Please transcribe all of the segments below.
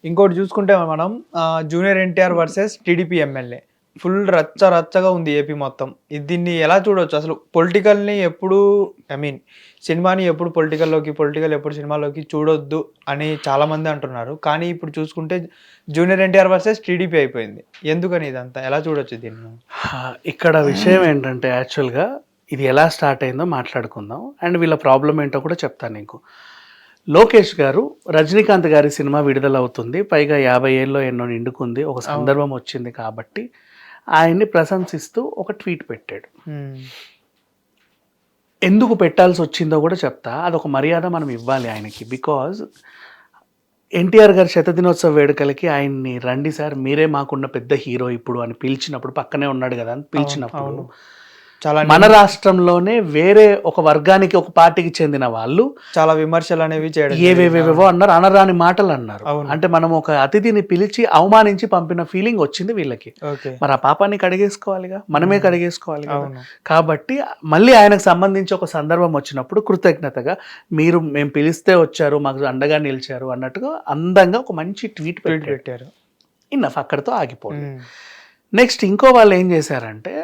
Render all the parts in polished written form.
ఇంకోటి చూసుకుంటే మనం junior NTR versus TDP MLA full రచ్చగా ఉంది ఏపీ మొత్తం. దీన్ని ఎలా చూడొచ్చు అసలు? పొలిటికల్ని ఎప్పుడు సినిమాని ఎప్పుడు పొలిటికల్ ఎప్పుడు సినిమాలోకి చూడొద్దు అని చాలా మంది అంటున్నారు. కానీ ఇప్పుడు చూసుకుంటే జూనియర్ ఎన్టీఆర్ వర్సెస్ టీడీపీ అయిపోయింది. ఎందుకని ఇదంతా ఎలా చూడొచ్చు దీన్ని? ఇక్కడ విషయం ఏంటంటే యాక్చువల్గా ఇది ఎలా స్టార్ట్ అయిందో మాట్లాడుకుందాం, అండ్ వీళ్ళ ప్రాబ్లం ఏంటో కూడా చెప్తాను నీకు. లోకేష్ గారు రజనీకాంత్ గారి సినిమా విడుదల అవుతుంది, పైగా 50 ఏళ్ళలో ఎన్నో నిండుకుంది, ఒక సందర్భం వచ్చింది కాబట్టి ఆయన్ని ప్రశంసిస్తూ ఒక ట్వీట్ పెట్టాడు. ఎందుకు పెట్టాల్సి వచ్చిందో కూడా చెప్తా. అదొక మర్యాద మనం ఇవ్వాలి ఆయనకి. బికాజ్ ఎన్టీఆర్ గారి శతదినోత్సవ వేడుకలకి ఆయన్ని రండి సార్, మీరే మాకున్న పెద్ద హీరో ఇప్పుడు అని పిలిచినప్పుడు, పక్కనే ఉన్నాడు కదా అని పిలిచినప్పుడు, చాలా మన రాష్ట్రంలోనే వేరే ఒక వర్గానికి ఒక పార్టీకి చెందిన వాళ్ళు చాలా విమర్శలు అనేవి చేయడం, ఏవేవేవో అన్నారు, అనరాని మాటలు అన్నారు. అంటే మనం ఒక అతిథిని పిలిచి అవమానించి పంపిన ఫీలింగ్ వచ్చింది వీళ్ళకి. మరి ఆ పాపాన్ని కడిగేసుకోవాలిగా, మనమే కడిగేసుకోవాలి. కాబట్టి మళ్ళీ ఆయనకు సంబంధించి ఒక సందర్భం వచ్చినప్పుడు కృతజ్ఞతగా మేము పిలిస్తే వచ్చారు, మాకు అండగా నిలిచారు అన్నట్టుగా అందంగా ఒక మంచి ట్వీట్ పెట్టారు. ఇన్నఫ్, అక్కడితో ఆగిపోయింది. నెక్స్ట్ ఇంకో వాళ్ళు ఏం చేశారంటే,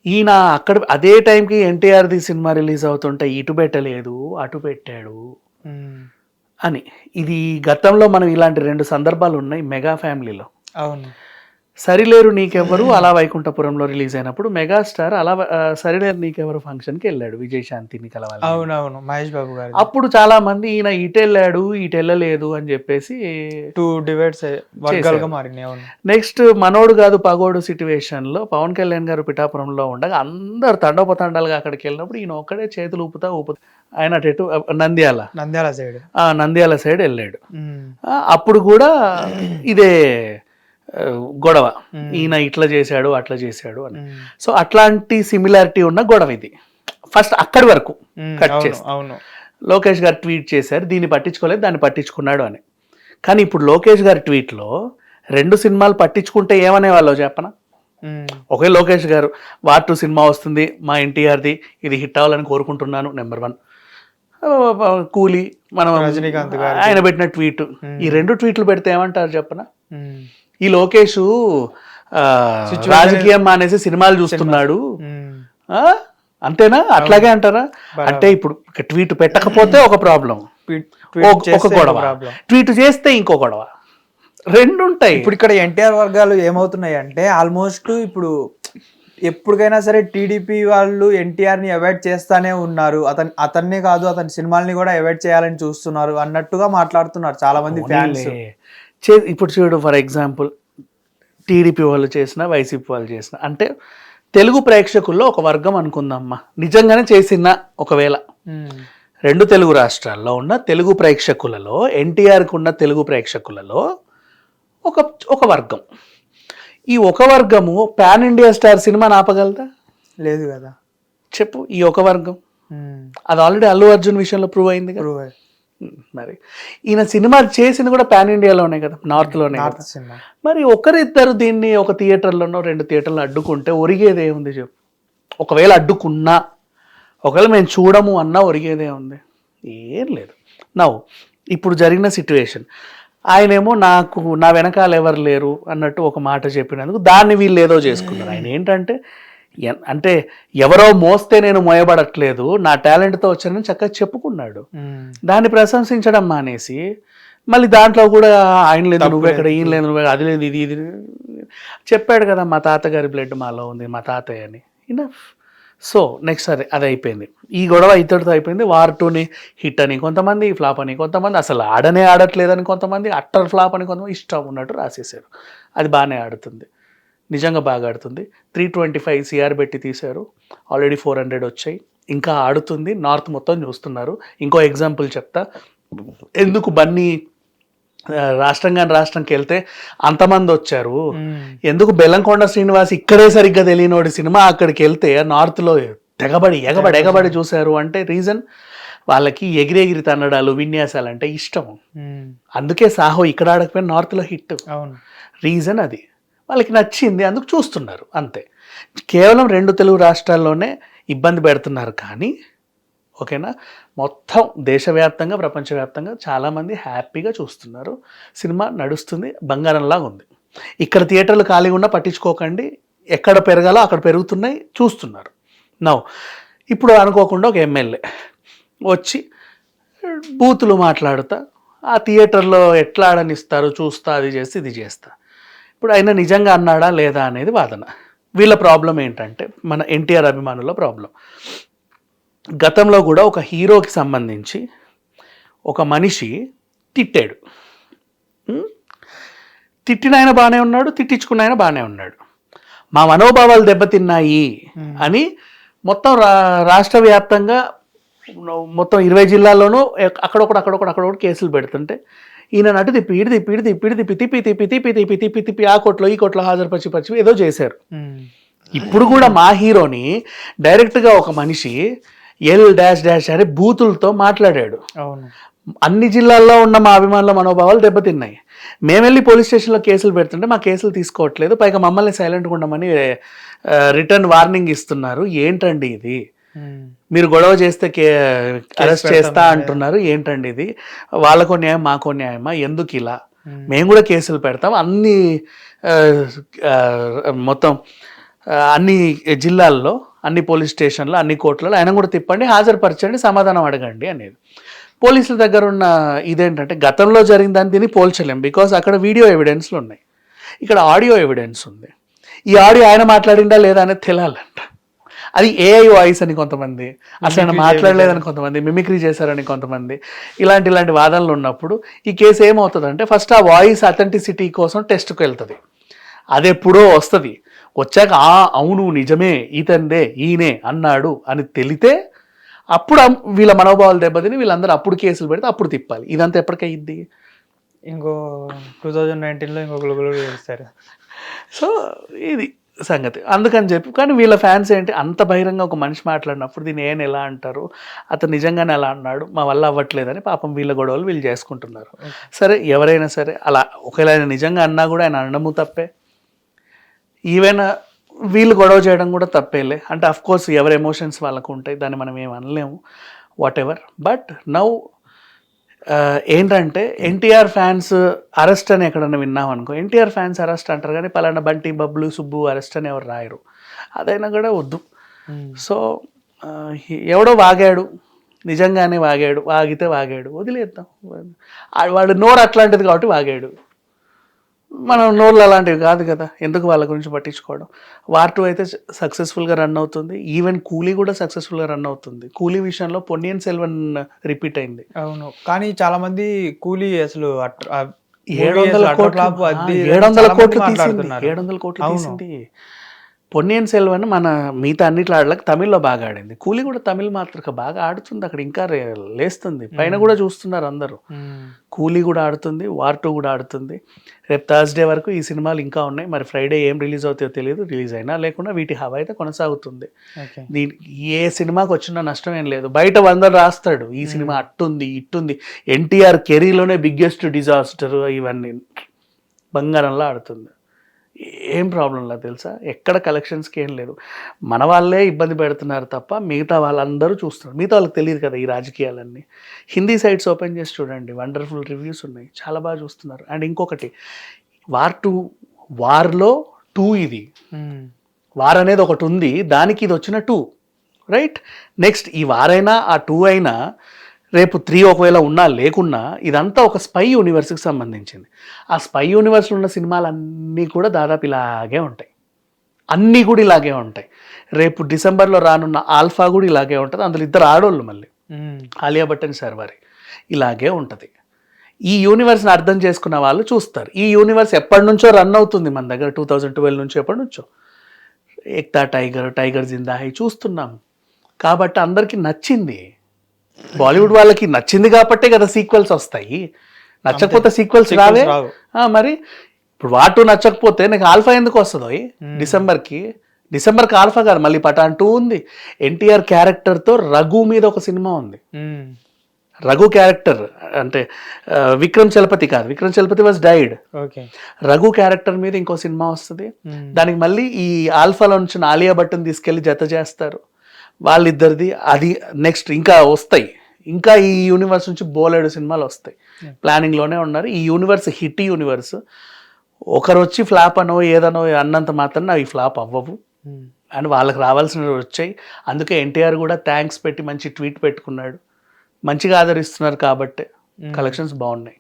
ఈయన అక్కడ అదే టైంకి ఎన్టీఆర్ది సినిమా రిలీజ్ అవుతుంటే ఇటు పెట్టలేదు అటు పెట్టాడు అని. ఇది గతంలో మనం ఇలాంటి 2 సందర్భాలు ఉన్నాయి మెగా ఫ్యామిలీలో. అవును, సరిలేరు నీకెవరు అలా వైకుంఠపురంలో రిలీజ్ అయినప్పుడు మెగాస్టార్ అలా సరిలేరు నీకెవరు ఫంక్షన్కి వెళ్ళాడు విజయశాంతిని కలవాలి. అవునవును, మహేష్ బాబు గారు. అప్పుడు చాలా మంది ఈయన ఇటు వెళ్ళాడు ఇటు వెళ్ళలేదు అని చెప్పేసి 2 డివైడ్స్ వర్గాలుగా మారినాయి. నెక్స్ట్ మనోడు కాదు పగోడు సిచ్యువేషన్ లో పవన్ కళ్యాణ్ గారు పిఠాపురంలో ఉండగా అందరు తండోపతండాలుగా అక్కడికి వెళ్ళినప్పుడు ఈయన ఒక్కడే చేతులు ఊపుతా ఆయన అటు నంద్యాల సైడ్ వెళ్ళాడు. అప్పుడు కూడా ఇదే గొడవ, ఈయన ఇట్లా చేశాడు అట్లా చేశాడు అని. సో అట్లాంటి సిమిలారిటీ ఉన్న గొడవ ఇది. ఫస్ట్ అక్కడి వరకు కట్ చేసి లోకేష్ గారు ట్వీట్ చేశారు, దీన్ని పట్టించుకోలేదు దాన్ని పట్టించుకున్నాడు అని. కానీ ఇప్పుడు లోకేష్ గారి ట్వీట్లో 2 సినిమాలు పట్టించుకుంటే ఏమనేవాళ్ళో చెప్పనా? ఒకే లోకేష్ గారు వార్ 2 సినిమా వస్తుంది మా ఎన్టీఆర్ది, ఇది హిట్ అవ్వాలని కోరుకుంటున్నాను నెంబర్ 1. కూలీ మనం రజనీకాంత్ గారు ఆయన పెట్టిన ట్వీట్, ఈ 2 ట్వీట్లు పెడితే ఏమంటారు చెప్పనా? ఈ లోకేష్ రాజకీయం మానేసి సినిమాలు చూస్తున్నాడు అంతేనా? అట్లాగే అంటారా? అంటే ఇప్పుడు ట్వీట్ పెట్టకపోతే ఒక ప్రాబ్లం, ఒక గొడవ, ట్వీట్ చేస్తే ఇంకో గొడవ, 2 ఉంటాయి. ఇప్పుడు ఇక్కడ ఎన్టీఆర్ వర్గాలు ఏమవుతున్నాయి అంటే ఆల్మోస్ట్ ఇప్పుడు ఎప్పటికైనా సరే టీడీపీ వాళ్ళు ఎన్టీఆర్ ని అవాయిడ్ చేస్తానే ఉన్నారు, అతన్నే కాదు అతని సినిమాల్ని కూడా అవాయిడ్ చేయాలని చూస్తున్నారు అన్నట్టుగా మాట్లాడుతున్నారు చాలా మంది ఫ్యాన్స్. ఇప్పుడు చూడు, ఫర్ ఎగ్జాంపుల్ టీడీపీ వాళ్ళు చేసిన వైసీపీ వాళ్ళు చేసిన, అంటే తెలుగు ప్రేక్షకుల్లో ఒక వర్గం అనుకుందామ్మా, నిజంగానే చేసిన ఒకవేళ 2 తెలుగు రాష్ట్రాల్లో ఉన్న తెలుగు ప్రేక్షకులలో ఎన్టీఆర్కి ఉన్న తెలుగు ప్రేక్షకులలో ఒక వర్గం, ఈ ఒక వర్గము పాన్ ఇండియా స్టార్ సినిమాని ఆపగలదా? లేదు కదా. చెప్పు, ఈ ఒక వర్గం అది ఆల్రెడీ అల్లు అర్జున్ విషయంలో ప్రూవ్ అయింది. మరి ఈయన సినిమా చేసింది కూడా పాన్ ఇండియాలోనే కదా, నార్త్లోనే. మరి ఒకరిద్దరు దీన్ని ఒక థియేటర్లోనో 2 థియేటర్లో అడ్డుకుంటే ఒరిగేదే ఉంది చెప్పు? ఒకవేళ అడ్డుకున్నా, ఒకవేళ మేము చూడము అన్నా ఒరిగేదే ఉంది? ఏం లేదు. ఇప్పుడు జరిగిన సిచ్యువేషన్, ఆయనేమో నా వెనకాల ఎవరు లేరు అన్నట్టు ఒక మాట చెప్పినందుకు దాన్ని వీళ్ళు ఏదో చేసుకున్నారు. ఆయన ఏంటంటే, అంటే ఎవరో మోస్తే నేను మోయబడట్లేదు, నా టాలెంట్తో వచ్చానని చక్కగా చెప్పుకున్నాడు. దాన్ని ప్రశంసించడం మానేసి మళ్ళీ దాంట్లో కూడా ఆయన లేదు నువ్వెక్కడ, ఈయన లేదు నువ్వు, అది లేదు ఇది చెప్పాడు కదా, మా తాతగారి బ్లడ్ మాలో ఉంది, మా తాతయ్య అని. ఇనఫ్. సో నెక్స్ట్ అది అయిపోయింది, ఈ గొడవ ఇతడితో అయిపోయింది. వార్ 2ని హిట్ అని కొంతమంది, ఫ్లాప్ అని కొంతమంది, అసలు ఆడట్లేదని కొంతమంది, అట్టర్ ఫ్లాప్ అని కొంతమంది, ఇష్టం ఉన్నట్టు రాసేసారు. అది బాగానే ఆడుతుంది, నిజంగా బాగా ఆడుతుంది. 325 CR పెట్టి తీశారు, ఆల్రెడీ 400 వచ్చాయి, ఇంకా ఆడుతుంది. నార్త్ మొత్తం చూస్తున్నారు. ఇంకో ఎగ్జాంపుల్ చెప్తా, ఎందుకు బన్నీ రాష్ట్రంకి వెళ్తే అంతమంది వచ్చారు, ఎందుకు బెల్లంకొండ శ్రీనివాస్ ఇక్కడే సరిగ్గా తెలియనోడి సినిమా అక్కడికి వెళ్తే నార్త్లో ఎగబడి చూశారు అంటే రీజన్, వాళ్ళకి ఎగిరెగిరి తన్నడాలు విన్యాసాలు అంటే ఇష్టం. అందుకే సాహో ఇక్కడ ఆడకపోయినా నార్త్లో హిట్. రీజన్ అది, వాళ్ళకి నచ్చింది, అందుకు చూస్తున్నారు అంతే. కేవలం 2 తెలుగు రాష్ట్రాల్లోనే ఇబ్బంది పెడుతున్నారు. కానీ ఓకేనా, మొత్తం దేశవ్యాప్తంగా ప్రపంచవ్యాప్తంగా చాలామంది హ్యాపీగా చూస్తున్నారు. సినిమా నడుస్తుంది, బంగారంలాగా ఉంది. ఇక్కడ థియేటర్లు ఖాళీగా ఉన్నా పట్టించుకోకండి, ఎక్కడ పెరగాలో అక్కడ పెరుగుతున్నాయి, చూస్తున్నారు. నౌ ఇప్పుడు అనుకోకుండా ఒక ఎమ్మెల్యే వచ్చి బూతులు మాట్లాడుతా ఆ థియేటర్లో ఎట్లా ఆడనిస్తారు చూస్తా, అది చేస్తే ఇది చేస్తా. ఇప్పుడు ఆయన నిజంగా అన్నాడా లేదా అనేది వాదన. వీళ్ళ ప్రాబ్లం ఏంటంటే, మన ఎన్టీఆర్ అభిమానుల ప్రాబ్లం, గతంలో కూడా ఒక హీరోకి సంబంధించి ఒక మనిషి తిట్టాడు. తిట్టిన ఆయన బాగానే ఉన్నాడు, తిట్టించుకున్న ఆయన బాగానే ఉన్నాడు. మా మనోభావాలు దెబ్బతిన్నాయి అని మొత్తం రాష్ట్ర వ్యాప్తంగా మొత్తం 20 జిల్లాల్లోనూ అక్కడొకటి కేసులు పెడుతుంటే ఈయన నటు తిప్పి ఆ కోట్లో హాజరుపరిచి ఏదో చేశారు. ఇప్పుడు కూడా మా హీరోని డైరెక్ట్గా ఒక మనిషి డాష్ అని బూతులతో మాట్లాడాడు. అన్ని జిల్లాల్లో ఉన్న మా అభిమానుల మనోభావాలు దెబ్బతిన్నాయి. మేము వెళ్ళి పోలీస్ స్టేషన్లో కేసులు పెడుతుంటే మా కేసులు తీసుకోవట్లేదు, పైగా మమ్మల్ని సైలెంట్గా ఉండమని రిటర్న్ వార్నింగ్ ఇస్తున్నారు. ఏంటండి ఇది? మీరు గొడవ చేస్తే అరెస్ట్ చేస్తా అంటున్నారు, ఏంటండి ఇది? వాళ్ళకో న్యాయం మాకో న్యాయమా? ఎందుకు ఇలా? మేము కూడా కేసులు పెడతాం, అన్ని మొత్తం అన్ని జిల్లాల్లో అన్ని పోలీస్ స్టేషన్లో అన్ని కోర్టులలో ఆయన కూడా తిప్పండి, హాజరుపరచండి, సమాధానం అడగండి అనేది. పోలీసుల దగ్గర ఉన్న ఇదేంటంటే గతంలో జరిగిన దాన్ని దీన్ని పోల్చలేం, బికాస్ అక్కడ వీడియో ఎవిడెన్స్లు ఉన్నాయి, ఇక్కడ ఆడియో ఎవిడెన్స్ ఉంది. ఈ ఆడియో ఆయన మాట్లాడిందా లేదా అనేది తెలియాలంట. అది ఏఐ వాయిస్ అని కొంతమంది, అసలు ఆయన మాట్లాడలేదని కొంతమంది, మిమిక్రీ చేశారని కొంతమంది, ఇలాంటి వాదనలు ఉన్నప్పుడు ఈ కేసు ఏమవుతుందంటే ఫస్ట్ ఆ వాయిస్ అథెంటిసిటీ కోసం టెస్ట్కి వెళ్తుంది. అది ఎప్పుడో వస్తుంది, వచ్చాక అవును నిజమే ఈతందే ఈయనే అన్నాడు అని తెలితే అప్పుడు వీళ్ళ మనోభావాలు దెబ్బతిని వీళ్ళందరూ అప్పుడు కేసులు పెడితే అప్పుడు తిప్పాలి. ఇదంతా ఎప్పటికైద్ది? ఇంకో 2019లో ఇంకొకరు చేస్తారు. సో ఇది సంగతి. అందుకని చెప్పి కానీ వీళ్ళ ఫ్యాన్స్ ఏంటి, అంత బహిరంగ ఒక మనిషి మాట్లాడినప్పుడు దీన్ని ఏం ఎలా అంటారు, అతను నిజంగానే అలా అన్నాడు, మా వల్ల అవ్వట్లేదని పాపం వీళ్ళ గొడవలు వీళ్ళు చేసుకుంటున్నారు. సరే ఎవరైనా సరే అలా ఒకవేళ ఆయన నిజంగా అన్నా కూడా ఆయన అనడము తప్పే, ఈవెన్ వీళ్ళు గొడవ చేయడం కూడా తప్పేలే. అంటే అఫ్కోర్స్ ఎవరి ఎమోషన్స్ వాళ్ళకు ఉంటాయి, దాన్ని మనం ఏం అనలేము, వాట్ ఎవర్. బట్ నౌ ఏంటంటే ఎన్టీఆర్ ఫ్యాన్స్ అరెస్ట్ అని ఎక్కడన్నా విన్నాం అనుకో, ఎన్టీఆర్ ఫ్యాన్స్ అరెస్ట్ అంటారు కానీ పలానా బంటి బబ్లు సుబ్బు అరెస్ట్ అని ఎవరు రాయరు, అదైనా కూడా వద్దు. సో ఎవడో వాగాడు, నిజంగానే వాగాడు, వాగితే వాగాడు, వదిలేద్దాం. వాడు నోరు అట్లాంటిది కాబట్టి వాగాడు, మనం నోర్లు అలాంటివి కాదు కదా, ఎందుకు వాళ్ళ గురించి పట్టించుకోవడం. వార్ 2 అయితే సక్సెస్ఫుల్గా రన్ అవుతుంది, ఈవెన్ కూలీ కూడా సక్సెస్ఫుల్గా రన్ అవుతుంది. కూలీ విషయంలో పొన్నియిన్ సెల్వన్ రిపీట్ అయింది. అవును, కానీ చాలా మంది కూలీ అసలు 700 కోట్లు తీసింది. పొన్నియిన్ సెల్వన్ మన మిగతా అన్నిట్లో ఆడలకు తమిళ్లో బాగా ఆడింది, కూలీ కూడా తమిళ్ మాత్రక బాగా ఆడుతుంది, అక్కడ ఇంకా లేస్తుంది, పైన కూడా చూస్తున్నారు అందరూ. కూలీ కూడా ఆడుతుంది, వార్ 2 కూడా ఆడుతుంది. రేపు థర్స్డే వరకు ఈ సినిమాలు ఇంకా ఉన్నాయి, మరి ఫ్రైడే ఏం రిలీజ్ అవుతాయో తెలియదు. రిలీజ్ అయినా లేకుండా వీటి హవా అయితే కొనసాగుతుంది. దీనికి ఏ సినిమాకి వచ్చినా నష్టం ఏం లేదు. బయట 100 రాస్తాడు ఈ సినిమా అట్టుంది ఇట్టుంది, ఎన్టీఆర్ కెరీర్లోనే బిగ్గెస్ట్ డిజాస్టర్, ఇవన్నీ బంగారంలా ఆడుతుంది, ఏం ప్రాబ్లం లేదు తెలుసా. ఎక్కడ కలెక్షన్స్కి ఏం లేదు, మన వాళ్ళే ఇబ్బంది పెడుతున్నారు తప్ప మిగతా వాళ్ళందరూ చూస్తున్నారు. మిగతా వాళ్ళకి తెలియదు కదా ఈ రాజకీయాలన్నీ. హిందీ సైట్స్ ఓపెన్ చేసి చూడండి, వండర్ఫుల్ రివ్యూస్ ఉన్నాయి, చాలా బాగా చూస్తున్నారు. అండ్ ఇంకొకటి వార్ 2, వార్లో 2 ఇది, వార్ అనేది ఒకటి ఉంది, దానికి ఇది వచ్చిన 2, రైట్. నెక్స్ట్ ఈ వారైనా ఆ 2 అయినా రేపు 3 ఒకవేళ ఉన్నా లేకున్నా ఇదంతా ఒక స్పై యూనివర్స్కి సంబంధించింది. ఆ స్పై యూనివర్స్లో ఉన్న సినిమాలన్నీ కూడా దాదాపు ఇలాగే ఉంటాయి, అన్నీ కూడా ఇలాగే ఉంటాయి. రేపు డిసెంబర్లో రానున్న ఆల్ఫా కూడా ఇలాగే ఉంటుంది, అందులో 2 ఆడోళ్ళు మళ్ళీ ఆలియా భట్ అండ్ శర్వారి, ఇలాగే ఉంటుంది. ఈ యూనివర్స్ని అర్థం చేసుకున్న వాళ్ళు చూస్తారు. ఈ యూనివర్స్ ఎప్పటి నుంచో రన్ అవుతుంది మన దగ్గర, 2012 నుంచి ఎప్పటి నుంచో. ఏక్తా టైగర్ జిందా హై చూస్తున్నాం కాబట్టి అందరికీ నచ్చింది. బాలీవుడ్ వాళ్ళకి నచ్చింది కాబట్టే కదా సీక్వెల్స్ వస్తాయి, నచ్చకపోతే సీక్వెల్స్ రావే. మరి ఇప్పుడు వార్ 2 నచ్చకపోతే నాకు ఆల్ఫా ఎందుకు వస్తుందో డిసెంబర్కి ఆల్ఫా కాదు, మళ్ళీ పఠాన్ 2 ఉంది. ఎన్టీఆర్ క్యారెక్టర్తో రఘు మీద ఒక సినిమా ఉంది, రఘు క్యారెక్టర్ అంటే విక్రమ్ చలపతి కాదు, Vikram Chalapathi was died, Raghu character మీద ఇంకో సినిమా వస్తుంది. దానికి మళ్ళీ ఈ ఆల్ఫాలో నుంచి ఆలియా భట్ని తీసుకెళ్లి జత చేస్తారు. వాళ్ళిద్దరిది. అది నెక్స్ట్ ఇంకా వస్తాయి, ఇంకా ఈ యూనివర్స్ నుంచి బోలెడు సినిమాలు వస్తాయి, ప్లానింగ్లోనే ఉన్నారు. ఈ యూనివర్స్ హిట్ యూనివర్స్. ఒకరు వచ్చి ఫ్లాప్ అనో ఏదనో అన్నంత మాత్రం అవి ఫ్లాప్ అవ్వవు అని వాళ్ళకి రావాల్సినవి వచ్చాయి. అందుకే ఎన్టీఆర్ కూడా థ్యాంక్స్ పెట్టి మంచి ట్వీట్ పెట్టుకున్నాడు. మంచిగా ఆదరిస్తున్నారు కాబట్టి కలెక్షన్స్ బాగున్నాయి.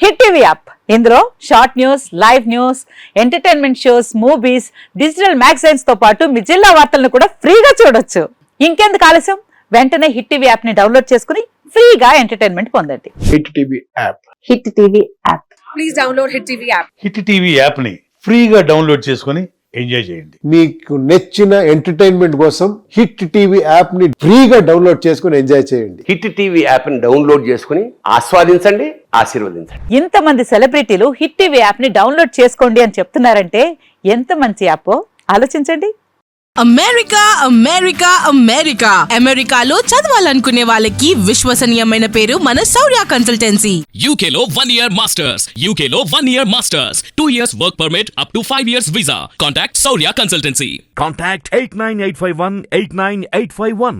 హిట్ టీవీ యాప్, ఇందులో short news, live news, entertainment shows, movies, digital magazines తో పాటు మీ జిల్లా వార్తలను కూడా ఫ్రీగా చూడొచ్చు. ఇంకెందుకు ఆలస్యం, వెంటనే హిట్ టీవీ యాప్ ని డౌన్లోడ్ చేసుకుని ఫ్రీగా ఎంటర్టైన్మెంట్ పొందండి. Hit TV app. Hit TV app. Please download Hit TV app. Hit TV యాప్ని ఫ్రీగా డౌన్లోడ్ చేసుకొని ఎంజాయ్ చేయండి. మీకు నచ్చిన ఎంటర్టైన్మెంట్ కోసం హిట్ టీవీ యాప్ ని ఫ్రీగా డౌన్లోడ్ చేసుకుని ఎంజాయ్ చేయండి. హిట్ టీవీ యాప్ని డౌన్లోడ్ చేసుకుని ఆస్వాదించండి, ఆశీర్వదించండి. ఇంతమంది సెలబ్రిటీలు హిట్ టీవీ యాప్ ని డౌన్లోడ్ చేసుకోండి అని చెప్తున్నారంటే ఎంత మంచి యాప్ ఆలోచించండి. అమెరికా అమెరికా అమెరికా అమెరికాలో చదవాలనుకునే వాళ్ళకి విశ్వసనీయమైన పేరు మన శౌర్య కన్సల్టెన్సీ. UK లో 1 year masters. UK లో 1 year masters. 2 years work permit up to 5 years visa. Contact Saurya Consultancy. Contact 89851 89851.